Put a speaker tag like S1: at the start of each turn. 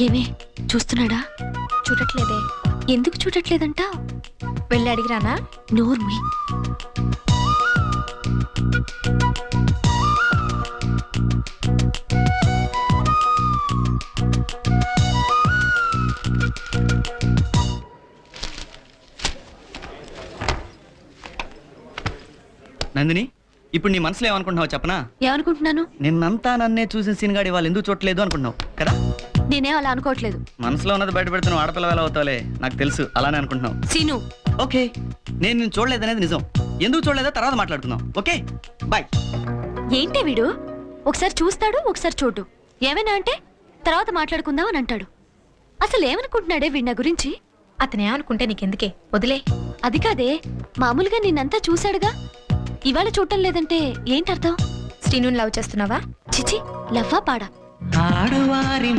S1: ఏమే చూస్తున్నాడా?
S2: చూడట్లేదే.
S1: ఎందుకు చూడట్లేదంట?
S2: వెళ్ళి అడిగిరానా?
S1: నోర్మి.
S3: నందిని, ఇప్పుడు నీ మనసులో ఏమనుకుంటున్నావు చెప్పనా?
S1: ఏమనుకుంటున్నాను?
S3: నిన్నంతా నన్నే చూసిన సీన్గాడి వాళ్ళు ఎందుకు చూడలేదు అనుకుంటున్నావు కదా?
S1: నేనే అలా అనుకోవట్లేదు.
S3: మనసులో ఉన్నది బయట పెడుతున్నావు, ఆడపిల్ల వేళ అవుతావులే, నాకు తెలుసు. అలానే అనుకుంటున్నావు.
S1: సీను,
S3: ఓకే, నేను నిన్ను చూడలేదనేది నిజం. ఎందుకు చూడలేదో తర్వాత మాట్లాడుకుందాం. Okay bye.
S1: ఏంటి వీడు? ఒకసారి చూస్తాడు, ఒకసారి చూడు. ఏమైనా అంటే తర్వాత మాట్లాడుకుందాం అని అంటాడు. అసలు ఏమనుకుంటున్నాడే వీడి నా గురించి?
S2: అతనే అనుకుంటే నీకెందుకే, వదిలే.
S1: అది కాదే, మామూలుగా నిన్నంతా చూశాడుగా, ఇవాళ చూడటం లేదంటే ఏంటర్థం?
S2: శ్రీనుని లవ్ చేస్తున్నావా?
S1: చిచి, లవ్వా పాడా?
S3: ఆడువారి